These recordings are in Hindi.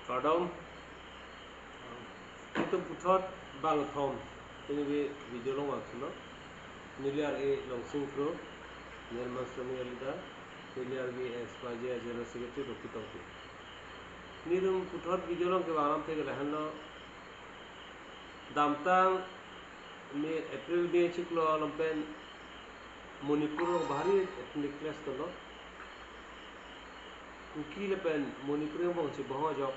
Kadang itu putat bang thom ini be video long waktu niliar long singkro nirmas kami alida niliar be SYJ general secretary roti tauti nirum putat video long ke baram te gelahan lo damtang me April be ciklo lampen Manipur bahari ethnic class to kuki lepen Manipur yang bang cibaha jok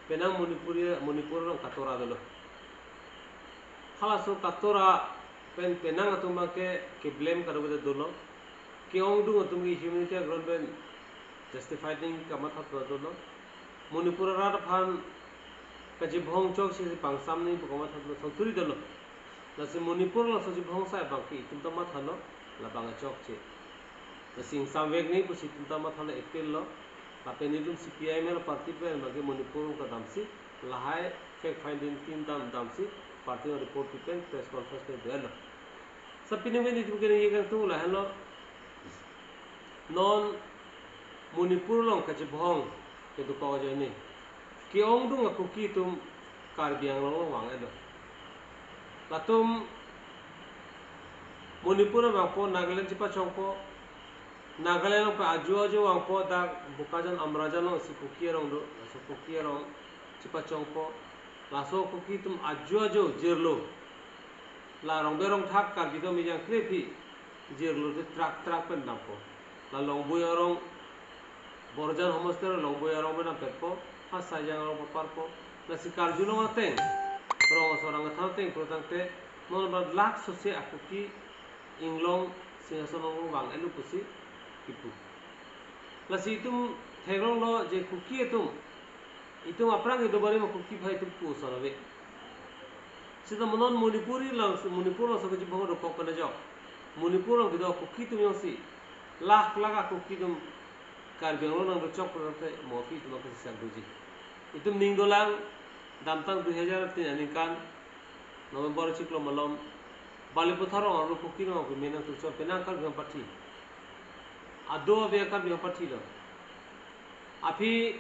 penang Manipur orang katora dulu halas katora penang atau ke blame kado kita dulu ke orang dulu atau humanity ground pen justifying kamat hat dulu Manipur orang pan kaji bohong cok sih pangsam ni kamat hat santuri dulu nasi Manipur lah soji bohong saya bangki itu tamat halo lah bang cok sih nasi samveg ni pusi itu tamat halo April lo tapi ni tu CPI में पार्टी पे बगे मणिपुर का दाम से लहाय फैक्ट फाइंडिंग टीम दाम से पार्टी और रिपोर्ट पे प्रेस कॉन्फ्रेंस में दिया लो सब पिने में नीति के ये करते हो लहन लो नॉन मणिपुर लोग का जबहोंग के तो पाव जाए नहीं कि ओंग दूँगा कुकी तुम कार्बियांग लोग वांगे लो ला तुम मणिपुर में आपको Nagaland चिपा चौंको Nagaland pa ajo ang po da bukajan amrajan lo si kukierong do so kukierong cipacong po laso kuki tum ajo jerlo la rong berong thak kar bido mi jang krepi jerlo de trak pen na po la long boyorong borjan homoster long boyorong bena pepo ha sajang ro par po la si kar juno ateng rong sorang thauteng protangte non ba lak so se akuki inglong singason bang elu pusi itu, lasi itu hegrong lo je kuki itu aprang itu bari ma kuki bhai itu pusa nabe. Sida monon Manipur lang sahaja bahwa rokok kena jauh. Manipur lang kita kuki itu yang si lakh kuki itu karbiang lo nang rocok berarti mofi itu makasih sagduji. Itu ninggolang damtang 2003 anikan November ciklo malam balik putharong orang kuki no menang tu penang kal biang parti. Ado abe kan biang parti lo. Api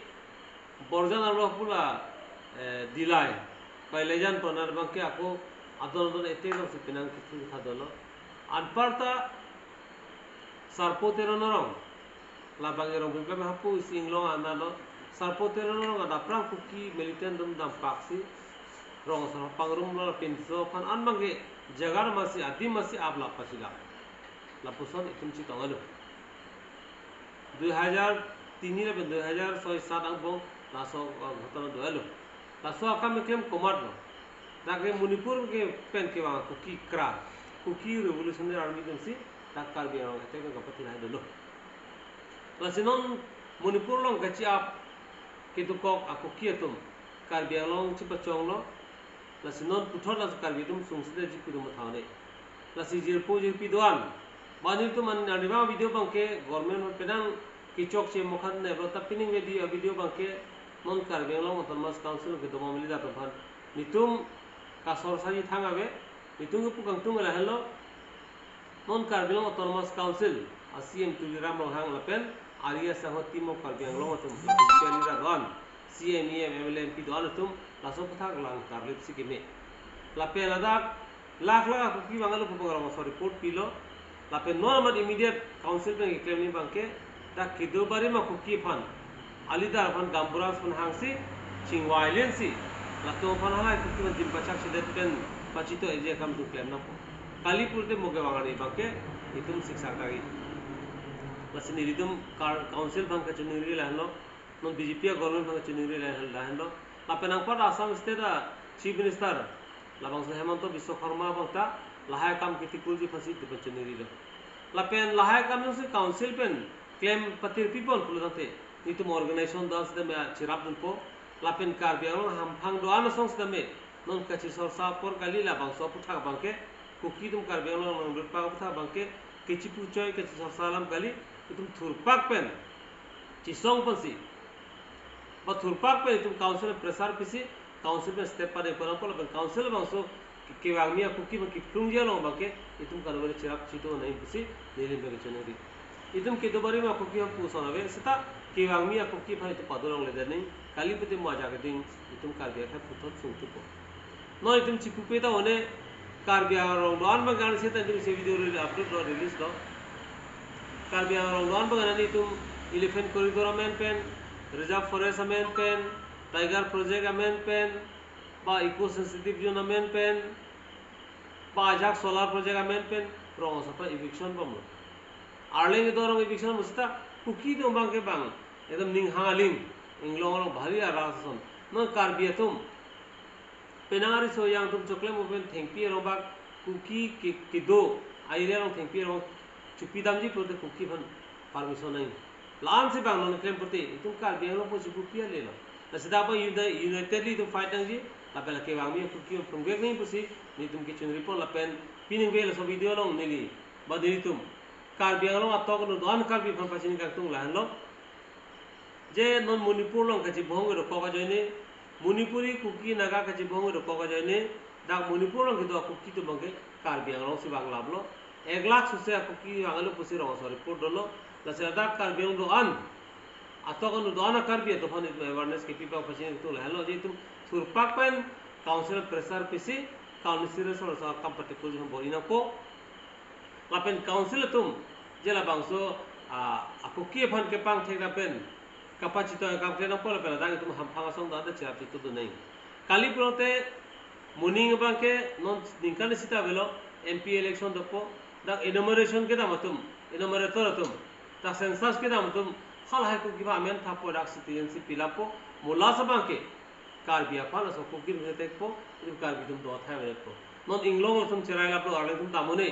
borjan arwah pula dilai. Kailejan panar bangke aku adon ete lo sepinang kitu thadolo. Anparta sarpotero norong. Labang erong bimpe hapu singlong analo sarpotero norong ada prang kuki militan dum dam paksi. Rong sa pangrum lo pinso pan an bangke jagar masih adi masih abla pasila. Lapuson itum ci tongalo. 2003 ले 2006 ang bong laso घटना दोलो लासो आका में क्लेम कोमाट लो ताकि मणिपुर के पेन के वहां कुकी रेवोल्यूशनरी आर्मी जंसी ताकार भी आंग ते का पति ना दोलो लासिनोन मणिपुर लोंग गची आप के तो को कुकी तुम कार भी लोंग छि पचोंग लो लासिनोन पुथर लास कार भी तुम सुंसदे जी कुदुम थाने लासि जिरपो जिरपी दोआन बानी तो मन अनिवा वीडियो बंके गवर्नमेंट और पेदंग किचोक से मुखन ने बता पिनिंग में दी video बंके non Karbi Anglong autonomous council के दमा मिली जातो फन नितुम का सरसाजी थांगाबे नितुम को पुकंग तुम ला हेलो नॉन कार्बियांग ऑटोनोमस काउंसिल आसीएम तुलिराम रोहांग लपेन आरिया सहती मो कार्बियांग लो तुम पेलिरा गन सीएमईएम एमएलएमपी दोल तुम लासो पथा लांग कारलिप सिकेमे लापेन अदा लाख कुकी बांगलो पुपगराम सॉरी रिपोर्ट पिलो लापेन नॉर्मल इमीडिएट काउंसिल में क्लेम बंके ता किदो बारे मा कुकी फन अलीदार फन गांबुरास फन हांगसी चिंगवाइलेंसी लातो फन हाय कुकी मन दिन पचाक से पेन पचितो एजे कम टू क्लेम ना कालीपुर ते मोगे वांगानी बंके इतुम शिक्षा कागी लसनि रिदम काउंसिल बंके चुनिरी लाहनो नन बीजेपी गवर्नमेंट बंके चुनिरी लाहनो लापेन अंपर Assam state chief minister लाबंग Hemant Vishwakarma बंता लहाय काम कितिकुल जी फसी दिप चुनिरी लो लापेन लहाय काम से काउंसिल पेन क्लेम पतिर पीपल पुलते नितुम ऑर्गेनाइजेशन दास दे में चिराप दंपो लापेन कार्बियांग हम फांग दोआन संस दे में नन कछि सरसा पर गाली ला बांसो पुथा बांके कुकी तुम कार्बियांग नन रुपा पुथा बांके किछि पुचय किछि सरसालाम गाली तुम थुरपाक पेन चिसोंग पंसी ब थुरपाक पे तुम काउंसिल प्रेशर पिसी काउंसिल में स्टेप पर एग्जांपल काउंसिल बांसो के वागमिया कुकी में किटुंग जेलो बांके तुम करबरे चिराप चितो नहीं पिसी नीले में चनेरी itum kedobari ma kuki ham pusana be seta kewangmi kuki phan itu padolong le dani kali pete ma jaga ding itum karbia kha putot sungtu ko no itum chikupe ta one karbia rong don ma gan seta itum se video upload do release do karbia rong don ba gan itum elephant corridor amendment reserve forest amendment tiger project amendment ba eco sensitive zone amendment ba ajak solar project amendment rong sata eviction bam arling itu orang eviction musta kuki tu bang ke bang एकदम निंग हालिंग इंग्लोंग भारी आरासन न कार्बिया तुम पेनारी सो yang तुम चोकले मोबेन थेंपी रोबा कुकी किदो आइरे रों थेंपी रों चुपी दामजी प्रोते कुकी फन परमिशन नहीं लान से बांग नन क्लेम प्रति तुम कार्बिया रों पोची कुकी ले लो नसदा पा यूनाइटेडली तुम फाइट नंजी लापेला के वांग में कुकी फ्रॉम गेक नहीं पुसी नि तुम किचन रिपोर्ट लापेन पिनिंग बेल सो वीडियो लोंग नेली बदली तुम कार्बिया रों अतोक नो दोन कार्बी फन पचिन का तुम लाहन लो जे नन मणिपुर लं कची भोंग रो कोगा जइने मणिपुरी कुकी नागा कची भोंग रो कोगा जइने दा मणिपुर लं किदो कुकी तो बंगे कार्बी आंगलो से बांग्लाबलो 1 लाख सुसे कुकी आंगलो पुसी रंग सो रिपोर्ट दलो लसे दा कार्बी आंगलो अन अतोगन दोना कार्बी तो फन अवेयरनेस के पीपल पचिन तो हेलो जे तुम सुरपाक पेन काउंसिल प्रेशर पिसी काउंसिल सो कंपैटिबल जो बोइना को लापेन काउंसिल तुम जेला बांगसो कुकी फन के पांग थेगा pen kapacito kam klena pola pela dang tum ham phanga song da chap tu tu nei kali prote morning banke non ninkan sita velo mp election dopo da enumeration ke damatum enumerator tum ta census ke damatum hal hai ku giba men tha product citizenship pilapo mola sa banke karbia phala so ku gir hete ko karbi tum do tha velo ko non inglong tum cherai la pro arle tum tamone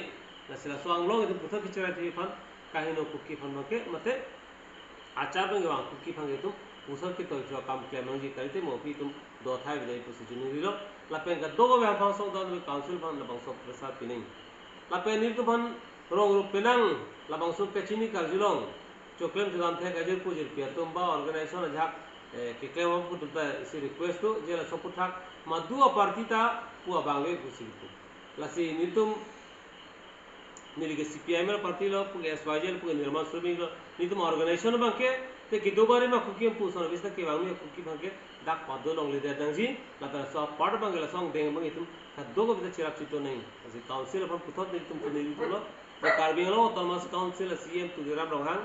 na sila so anglong tum puthak cherai thi phan kahino ku ki phan banke mate आचार बंगे वांग कुकी फंगे तुम उसर के तो जो काम के मंगी करते मोपी तुम दो थाई विदाई पुसी जुनी रिलो लापें का दो गो व्याम फांग सोंग दान काउंसिल फांग लबंग सो प्रसाद पिनिंग लापें नीर तो फन रोंग रुप पेनांग लबंग सो पेचिनी कार्जुलोंग चोकलेम जुगाम थे गजर पुजिर पिया तुम बा ऑर्गेनाइजेशन झाक के क्लेम हम पुट ता इसी रिक्वेस्ट तो जेला सपुठाक मदुआ पार्टी ता पुआ बांगे पुसी तु लसी नीर तुम निलिगे सीपीआई में पार्टी लो पुगे एसवाईजेल पुगे निर्माण श्रमिक लो नी तुम ऑर्गेनाइजेशन बांके ते कि दो बारे में कुकी हम पूछना बिस्ता के वांग में कुकी बांके डाक पादो लोंग ले देता जी लाता सो पार्ट बांगे ला सॉन्ग देंगे मंगे तुम दो को बिस्ता चिराग चितो नहीं ऐसे काउंसिल अपन पुथत नहीं तुम नहीं तो लो तो कार्बिंग लो तमास काउंसिल सीएम तु दिराम रोहांग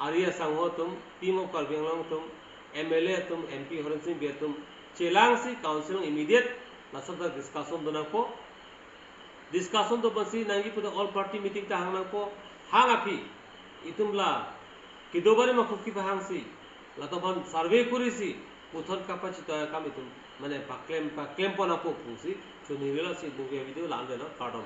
आरिया संघो तुम टीम ऑफ कार्बिंग लो तुम एमएलए तुम एमपी हरन सिंह बे तुम चेलांग सी काउंसिल इमीडिएट लासब डिस्कशन दोना को डिस्कशन तो बसी नांगी पुतो ऑल पार्टी मीटिंग ता हांग को हांग आपी इतुमला किदोबारे मा खुकी हांग सी लातोफन सर्वे कुरिसी पुथन कैपेसिटी काम इतुम माने पाक्लेम पना को पुसी जो निरेला सी दुगे वीडियो लांदे ना कार्डन